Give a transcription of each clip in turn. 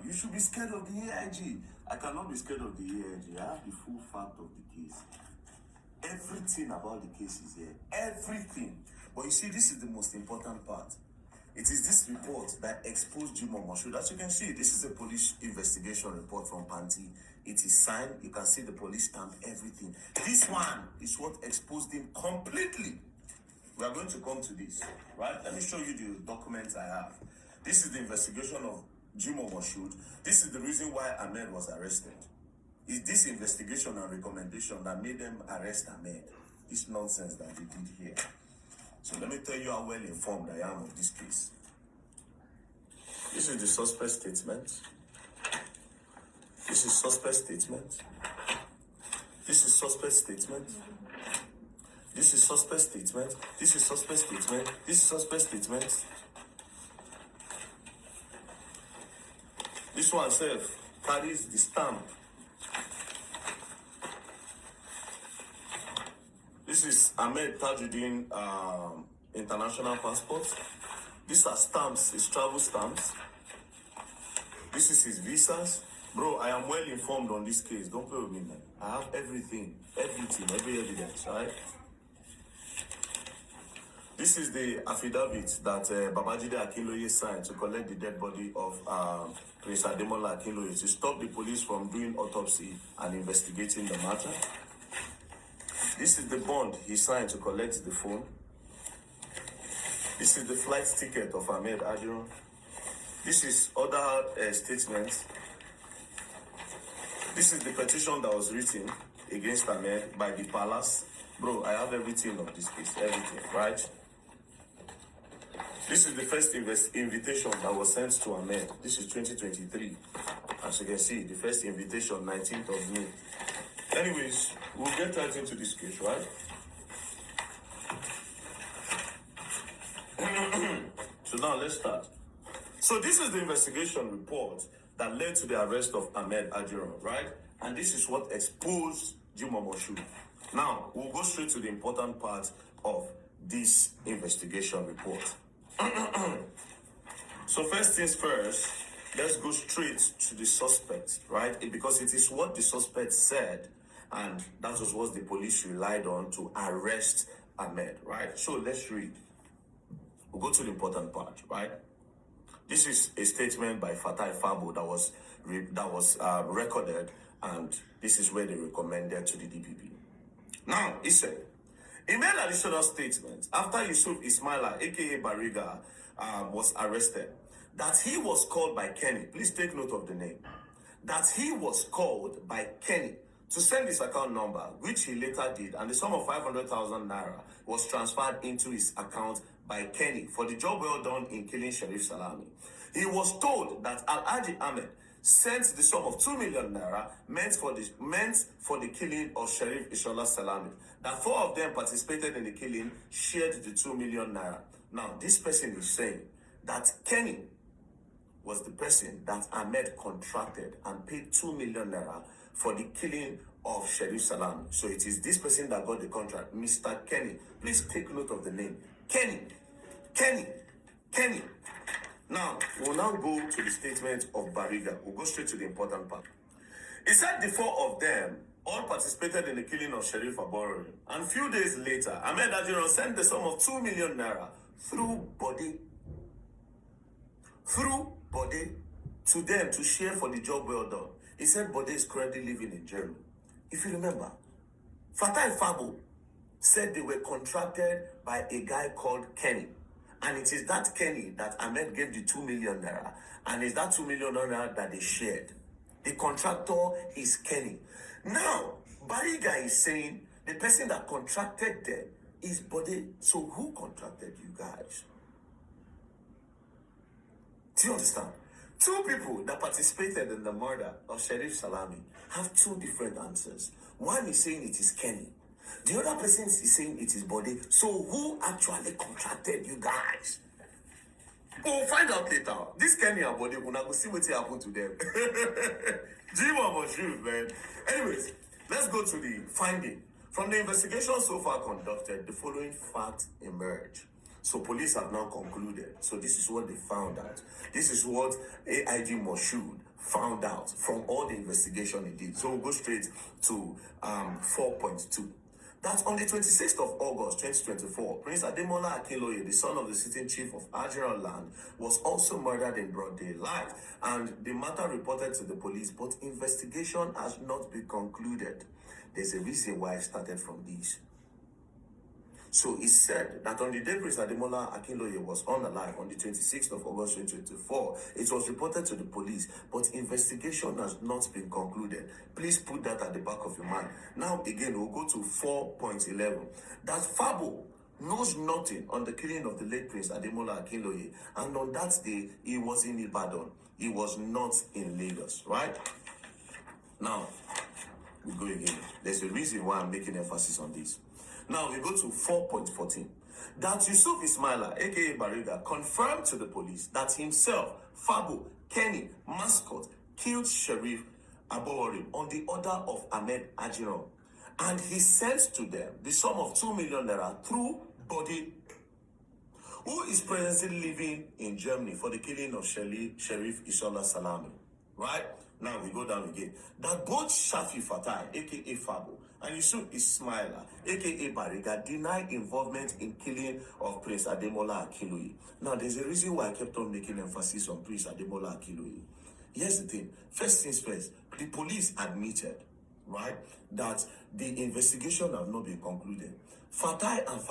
You should be scared of the AIG. I cannot be scared of the AIG. I have the full fact of the case. Everything about the case is here. Everything. But you see, this is the most important part. It is this report that exposed Jimoh Moshoo. As you can see, this is a police investigation report from Panti. It is signed. You can see the police stamp, everything. This one is what exposed him completely. We are going to come to this, right? Let me show you the documents I have. This is the investigation of Jimoh Moshoo. This is the reason why Ahmed was arrested. It's this investigation and recommendation that made them arrest Ahmed. This nonsense that they did here. So let me tell you how well informed I am of this case. This is the suspect statement. This is suspect statement. This is suspect statement. This is suspect statement. This is suspect statement. This is suspect statement. This one self carries the stamp. This is Ahmed Tajuddin international passport. These are stamps, his travel stamps. This is his visas. Bro, I am well informed on this case. Don't play with me, man. I have everything, every evidence, right? This is the affidavit that Babajide Akinloye signed to collect the dead body of Prince Ademola Akinloye to stop the police from doing autopsy and investigating the matter. This is the bond he signed to collect the phone. This is the flight ticket of Ahmed Adjiro. This is other statements. This is the petition that was written against Ahmed by the palace. Bro, I have everything of this case, everything, right? This is the first invitation that was sent to Ahmed. This is 2023. As you can see, the first invitation, 19th of May. Anyways, we'll get right into this case, right? So now let's start. So this is the investigation report that led to the arrest of Ahmed Adjiro, right? And this is what exposed Jimoh Moshoo. Now, we'll go straight to the important part of this investigation report. So first things first, let's go straight to the suspect, right? Because it is what the suspect said, and that was what the police relied on to arrest Ahmed, right? So let's read. We'll go to the important part, right? This is a statement by Fatai Fabo that was recorded, and this is where they recommended to the DPP. Now, he said, he made additional statements after Yusuf Ismaila, aka Bariga, was arrested, that he was called by Kenny. Please take note of the name. That he was called by Kenny to send his account number, which he later did, and the sum of 500,000 naira was transferred into his account by Kenny for the job well done in killing Sheriff Salami. He was told that Alhaji Ahmed sent the sum of 2 million naira meant for the killing of Sheriff Ishola Salami. That 4 of them participated in the killing, shared the 2 million naira. Now, this person is saying that Kenny was the person that Ahmed contracted and paid 2 million naira for the killing of Sheriff Salami. So it is this person that got the contract, Mr. Kenny. Please take note of the name. Kenny. Now, we'll now go to the statement of Bariga. We'll go straight to the important part. He said the 4 of them all participated in the killing of Sheriff Abori. And a few days later, Ahmed Adjiro sent the sum of 2 million naira through body to them to share for the job well done. He said Bode is currently living in Germany. If you remember, Fatai Fabo said they were contracted by a guy called Kenny. And it is that Kenny that Ahmed gave the 2 million naira. And it's that 2 million naira that they shared. The contractor is Kenny. Now, Bariga is saying the person that contracted them is Bode. So who contracted you guys? Do you understand? 2 people that participated in the murder of Sheriff Salami have 2 different answers. One is saying it is Kenny. The other person is saying it is Bode. So who actually contracted you guys? We'll find out later. This Kenny and Bode, we're not going to see what happened to them. Jimoh Moshoo, man. Anyways, let's go to the finding. From the investigation so far conducted, the following facts emerge. So police have now concluded. So this is what they found out. This is what AIG Moshoo found out from all the investigation he did. So we'll go straight to 4.2. That on the 26th of August 2024, Prince Ademola Akinloye, the son of the sitting chief of Ajiran Land, was also murdered in broad daylight. And the matter reported to the police, but investigation has not been concluded. There's a reason why I started from this. So it said that on the day Prince Ademola Akinloye was unalive, on the 26th of August 2024, it was reported to the police, but investigation has not been concluded. Please put that at the back of your mind. Now again, we'll go to 4.11. That Fabo knows nothing on the killing of the late Prince Ademola Akinloye, and on that day, he was in Ibadan. He was not in Lagos, right? Now, we go again. There's a reason why I'm making emphasis on this. Now we go to 4.14. That Yusuf Ismaila, aka Bariga, confirmed to the police that himself, Fabo, Kenny, Mascot, killed Sheriff Abowari on the order of Ahmed Ajiran. And he sent to them the sum of 2 million naira through Body, who is presently living in Germany for the killing of Sheriff Isola Salami. Right? Now we go down again. That both Shafi Fatai, aka Fabo, and Yusuf Ismaila, aka Bariga, denied involvement in killing of Prince Ademola Akinloye. Now, there's a reason why I kept on making emphasis on Prince Ademola Akinloye. Here's the thing. First things first, the police admitted, right, that the investigation have not been concluded. Fatai and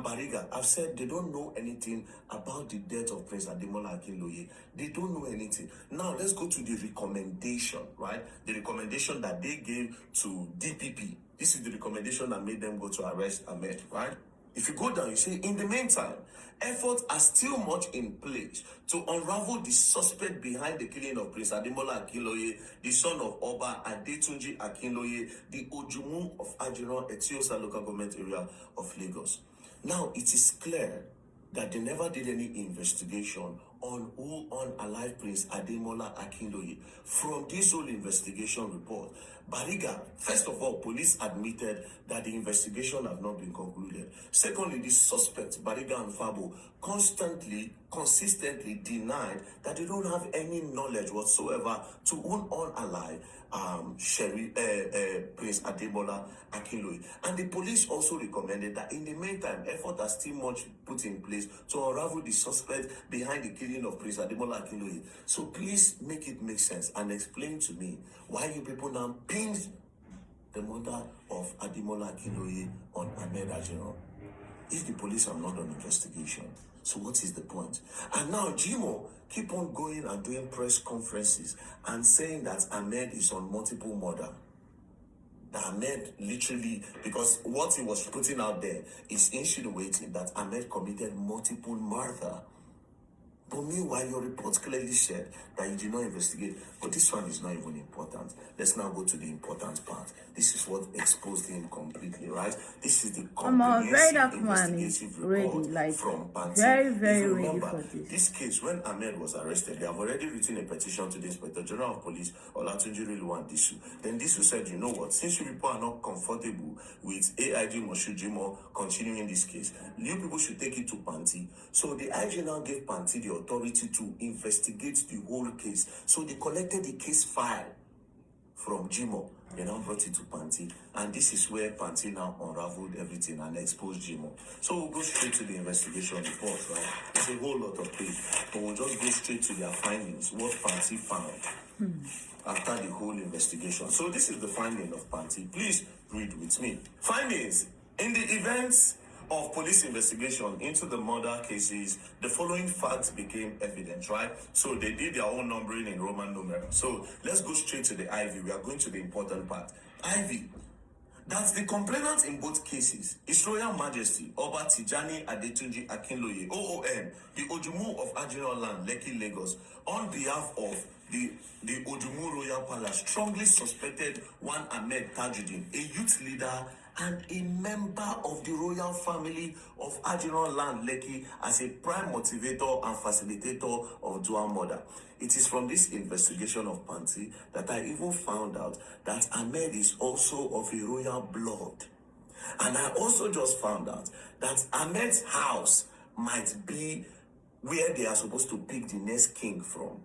Bariga have said they don't know anything about the death of Prince Ademola Akinloye. They don't know anything. Now, let's go to the recommendation, right? The recommendation that they gave to DPP. This is the recommendation that made them go to arrest Ahmed, right? If you go down, you say, in the meantime, efforts are still much in place to unravel the suspect behind the killing of Prince Ademola Akinloye, the son of Oba Adetunji Akinloye, the Ojumu of Ajiran, Etiosa local government area of Lagos. Now, it is clear that they never did any investigation on who unalive Prince Ademola Akinloye. From this whole investigation report, Bariga, first of all, police admitted that the investigation have not been concluded. Secondly, the suspects, Bariga and Fabo, consistently denied that they don't have any knowledge whatsoever to who unalive Prince Ademola Akinloye. And the police also recommended that in the meantime, effort are still much put in place to unravel the suspect behind the killing of Prince Ademola Akinloye. So please make it make sense and explain to me why you people now pinned the murder of Ademola Akinloye on Ahmed Ajiran if the police have not done investigation. So what is the point? And now Jimoh keep on going and doing press conferences and saying that Ahmed is on multiple murder. That Ahmed literally, because what he was putting out there is insinuating that Ahmed committed multiple murder. But meanwhile, your report clearly said that you did not investigate. But this one is not even important. Let's now go to the important part. This is what exposed him completely, right? This is the comprehensive investigative report from Panti. Very ready for this. This case, when Ahmed was arrested, they have already written a petition to the Inspector General of Police, Olatunji Riluwan Disu. Then Disu said, you know what, since you people are not comfortable with AIG Jimoh continuing this case, you people should take it to Panti. So the IG now gave Panti the authority to investigate the whole case. So they collected the case file from Jimoh. They now brought it to Panti. And this is where Panti now unraveled everything and exposed Jimoh. So we'll go straight to the investigation report, right? It's a whole lot of things. But we'll just go straight to their findings, what Panti found after the whole investigation. So this is the finding of Panti. Please read with me. Findings. In the events of police investigation into the murder cases, the following facts became evident, right? So they did their own numbering in Roman numerals. So let's go straight to the IV. We are going to the important part. IV. That the complainant in both cases is Royal Majesty Oba Tijani Adetunji Akinloye, OON, the Ojumu of Ajiran Land, Lekki, Lagos, on behalf of the Ojumu Royal Palace, strongly suspected one Ahmed Tajuddin, a youth leader and a member of the royal family of Ajiran Land, Lekki, as a prime motivator and facilitator of dual murder. It is from this investigation of Panti that I even found out that Ahmed is also of a royal blood. And I also just found out that Ahmed's house might be where they are supposed to pick the next king from.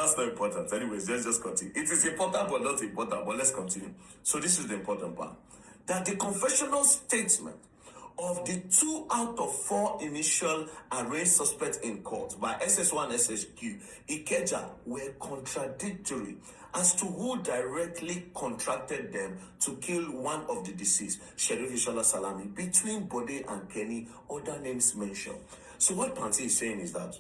That's not important. Anyways, let's just continue. It is important but not important, but let's continue. So this is the important part. That the confessional statement of the 2 out of 4 initial arraigned suspects in court by SS1 SSQ Ikeja were contradictory as to who directly contracted them to kill one of the deceased, Sheriff Ishola Salami, between Bode and Kenny, other names mentioned. So what Panti is saying is that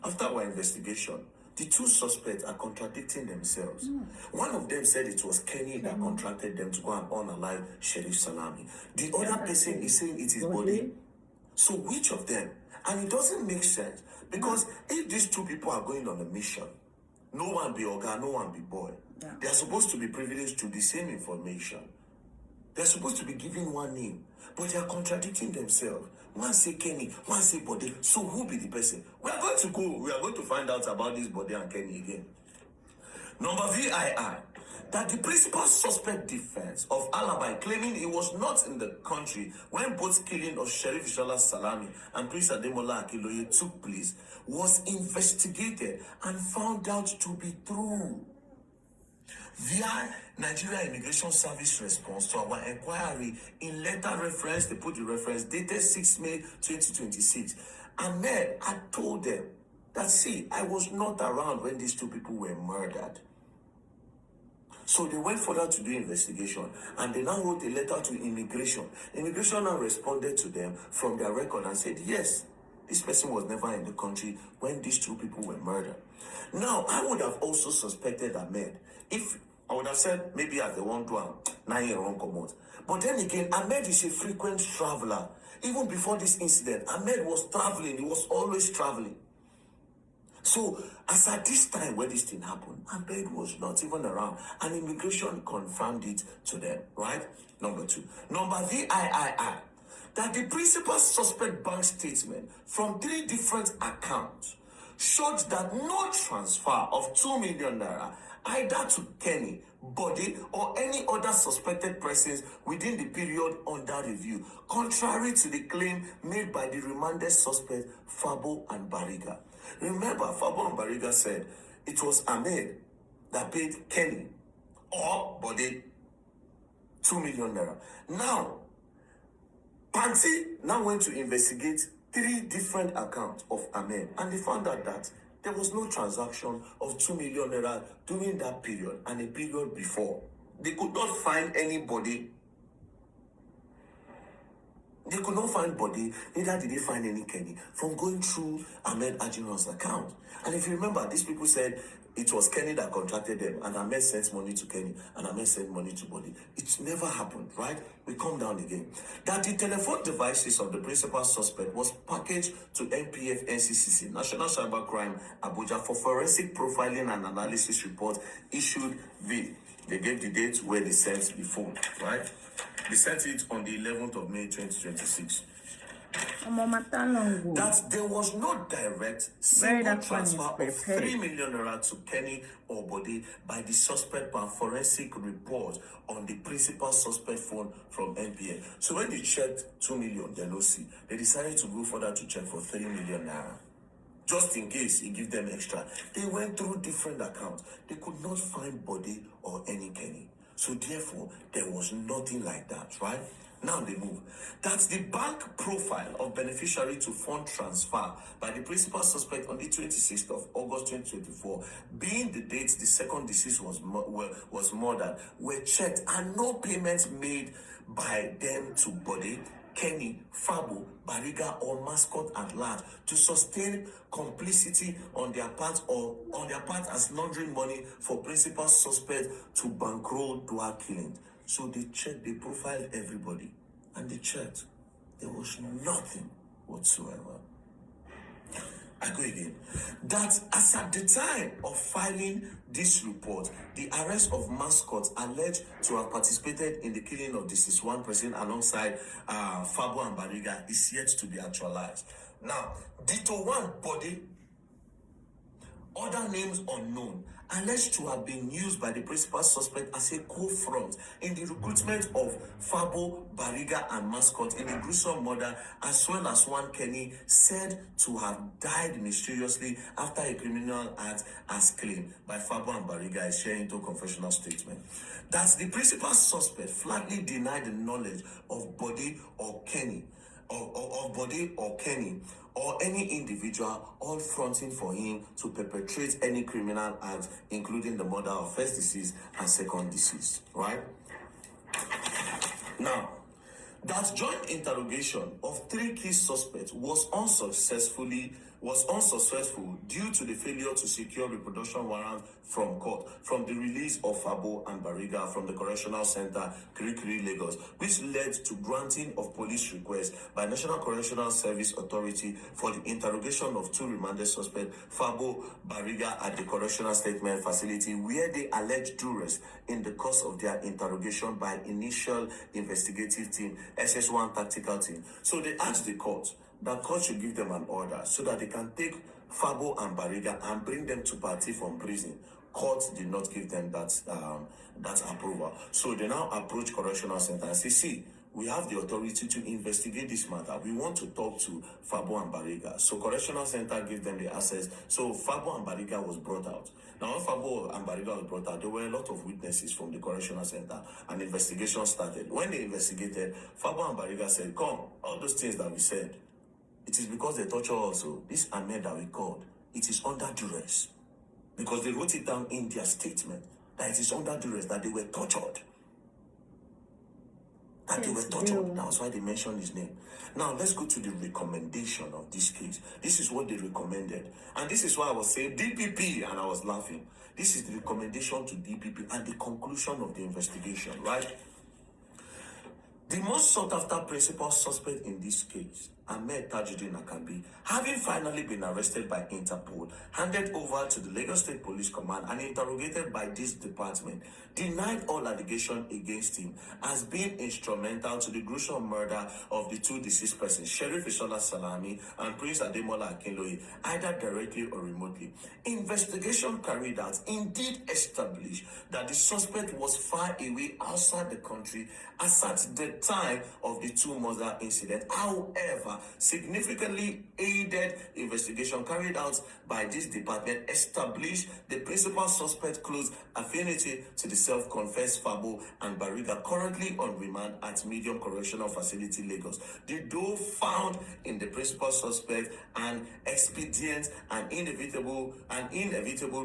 after our investigation, the 2 suspects are contradicting themselves. One of them said it was Kenny that contracted them to go and unalive Sheriff Salami. The other person is saying it is Bode. So which of them? And it doesn't make sense, because if these 2 people are going on a mission, no one be Oga, no one be boy. They are supposed to be privileged to the same information. They're supposed to be given one name, but they are contradicting themselves. One say Kenny, one say Bode. So who be the person? We are going to find out about this Bode and Kenny again. Number VII, that the principal suspect defense of alibi, claiming he was not in the country when both killing of Sheriff Ishola Salami and Prince Ademola Akinloye took place, was investigated and found out to be true. Via Nigeria Immigration Service response to our inquiry in letter reference, they put the reference dated 6 May 2026. Ahmed had told them that, see, I was not around when these 2 people were murdered. So they went further to do investigation, and they now wrote a letter to immigration. Immigration now responded to them from their record and said, yes, this person was never in the country when these 2 people were murdered. Now, I would have also suspected Ahmed if I would have said maybe as they want to 9 year old come out. But then again, Ahmed is a frequent traveler. Even before this incident, Ahmed was traveling. He was always traveling. So, as at this time when this thing happened, Ahmed was not even around. And immigration confirmed it to them, right? Number 2. Number VIII, that the principal suspect bank statement from 3 different accounts showed that no transfer of 2 million naira either to Kenny, Bode, or any other suspected persons within the period under review, contrary to the claim made by the remanded suspect Fabo and Bariga. Remember, Fabo and Bariga said it was Ahmed that paid Kenny or Bode 2 million naira. Now, Panti now went to investigate 3 different accounts of Ahmed, and they found out that there was no transaction of 2 million naira during that period and a period before. They could not find anybody. They could not find Bode, neither did they find any Kenny from going through Ahmed Ajino's account. And if you remember, these people said it was Kenny that contracted them, and Ahmed sent money to Kenny, and Ahmed sent money to Bode. It never happened, right? We come down again. That the telephone devices of the principal suspect was packaged to NPF NCCC, National Cybercrime Abuja, for forensic profiling and analysis report issued they gave the date where they sent the phone, right? They sent it on the 11th of May 2026. That there was no direct single transfer of 3 million naira to Kenny or Bode by the suspect per forensic report on the principal suspect phone from NPA. So when they checked 2 million, they don't see. They decided to go further to check for 3 million naira. Just in case he give them extra. They went through different accounts. They could not find Bode or any Kenny. So therefore, there was nothing like that, right? Now they move. That's the bank profile of beneficiary to fund transfer by the principal suspect on the 26th of August 2024, being the date the second deceased was murdered, were checked and no payments made by them to Bode, Kenny, Fabo, Bariga, or Mascot at large to sustain complicity on their part as laundering money for principal suspect to bankroll dual killing. So they checked, they profiled everybody, and they checked. There was nothing whatsoever. I go again. That as at the time of filing this report, the arrest of Mascot alleged to have participated in the killing of deceased one person alongside Fabo and Bariga is yet to be actualized. Now, Dito One Bode, other names unknown, alleged to have been used by the principal suspect as a co-front in the recruitment of Fabo, Bariga, and Mascot in the gruesome murder, as well as one Kenny said to have died mysteriously after a criminal act, as claimed by Fabo and Bariga, is sharing into confessional statement. That the principal suspect flatly denied the knowledge of Body or Kenny, of Body or Kenny, or any individual, all fronting for him to perpetrate any criminal act, including the murder of first deceased and second deceased, right? Now, that joint interrogation of 3 key suspects was unsuccessful due to the failure to secure reproduction warrants from court from the release of Fabo and Bariga from the Correctional Center, Kirikiri, Lagos, which led to granting of police requests by National Correctional Service Authority for the interrogation of 2 remanded suspects, Fabo, Bariga, at the Correctional Statement Facility, where they alleged duress in the course of their interrogation by initial investigative team, SS1 tactical team. So they asked the court that court should give them an order so that they can take Fabo and Bariga and bring them to party from prison. Court did not give them that approval. So they now approach Correctional Center and say, see, we have the authority to investigate this matter. We want to talk to Fabo and Bariga. So Correctional Center gave them the access. So Fabo and Bariga was brought out. Now, when Fabo and Bariga was brought out, there were a lot of witnesses from the Correctional Center, and investigation started. When they investigated, Fabo and Bariga said, come, all those things that we said, it is because they torture also. This Ahmed that we called, it is under duress. Because they wrote it down in their statement that it is under duress, that they were tortured. That they were tortured. That's why they mentioned his name. Now, let's go to the recommendation of this case. This is what they recommended. And this is why I was saying DPP, and I was laughing. This is the recommendation to DPP and the conclusion of the investigation, right? The most sought-after principal suspect in this case, Ahmed Tajuddin Akambi, having finally been arrested by Interpol, handed over to the Lagos State Police Command and interrogated by this department, denied all allegations against him as being instrumental to the gruesome murder of the 2 deceased persons, Sheriff Isola Salami and Prince Ademola Akinloye, either directly or remotely. Investigation carried out indeed established that the suspect was far away outside the country as at the time of the 2 murder incident. However, significantly aided investigation carried out by this department established the principal suspect close affinity to the self-confessed Fabo and Bariga, currently on remand at Medium Correctional Facility, Lagos. The doe found in the principal suspect an expedient and inevitable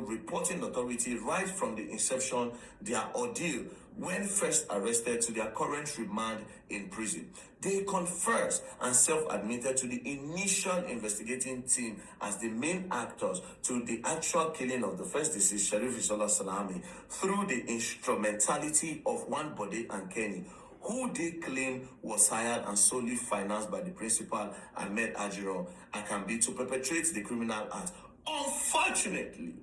reporting authority right from the inception their ordeal when first arrested to their current remand in prison. They confessed and self-admitted to the initial investigating team as the main actors to the actual killing of the first deceased, Sheriff Isola Salami, through the instrumentality of one Body and Kenny, who they claim was hired and solely financed by the principal, Ahmed Ajiro Akambi, to perpetrate the criminal act. Unfortunately,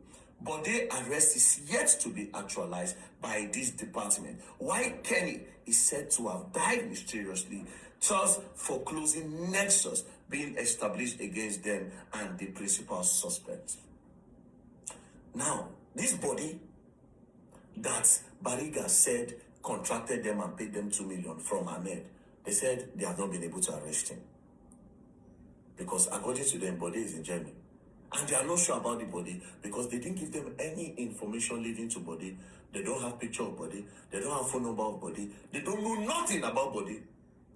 Bode arrest is yet to be actualized by this department, while Kenny is said to have died mysteriously, thus foreclosing nexus being established against them and the principal suspect. Now, this body that Bariga said contracted them and paid them 2 million from Ahmed, they said they have not been able to arrest him. Because according to them, Bode is in Germany. And they are not sure about the body because they didn't give them any information leading to Body. They don't have picture of Body. They don't have phone number of Body. They don't know nothing about Body.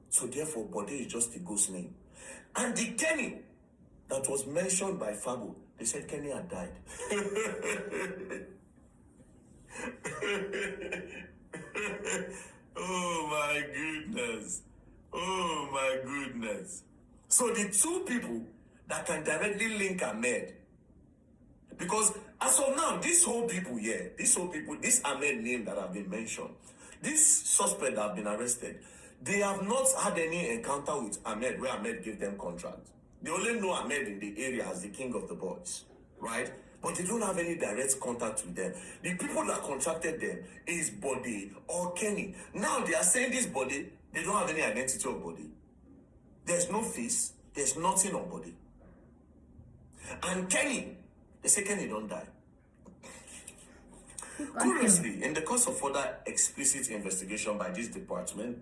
So therefore, Body is just a ghost name. And the Kenny that was mentioned by Fabo, they said Kenny had died. Oh my goodness. Oh my goodness. So the 2 people that can directly link Ahmed. Because as of now, this Ahmed name that have been mentioned, this suspect that have been arrested, they have not had any encounter with Ahmed where Ahmed gave them contract. They only know Ahmed in the area as the king of the boys, right? But they don't have any direct contact with them. The people that contracted them is Body or Kenny. Now they are saying this Body, they don't have any identity of Body. There's no face, there's nothing on Body. And Kenny, they say Kenny don't die. Curiously, in the course of further explicit investigation by this department,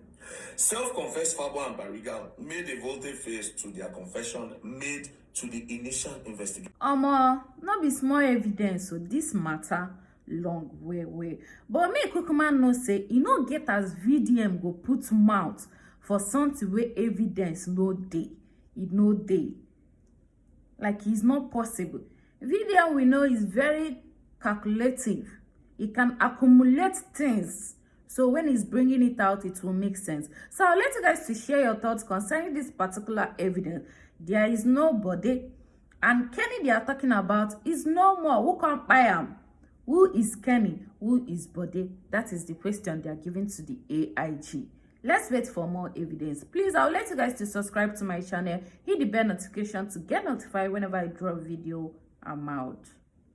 self-confessed Fabo and Bariga made a volte-face to their confession made to the initial investigation. Not be small evidence, so this matter long way. But me Kukuman no say, you no get as VDM go put mouth for something where evidence no day. It no day. Like it's not possible. VDM we know is very calculative. It can accumulate things. So when he's bringing it out, it will make sense. So I'll let you guys to share your thoughts concerning this particular evidence. There is nobody. And Kenny they are talking about is no more. Who can buy him? Who is Kenny? Who is Bode? That is the question they are giving to the AIG. Let's wait for more evidence. Please, I'll let you guys to subscribe to my channel. Hit the bell notification to get notified whenever I drop video. I'm out.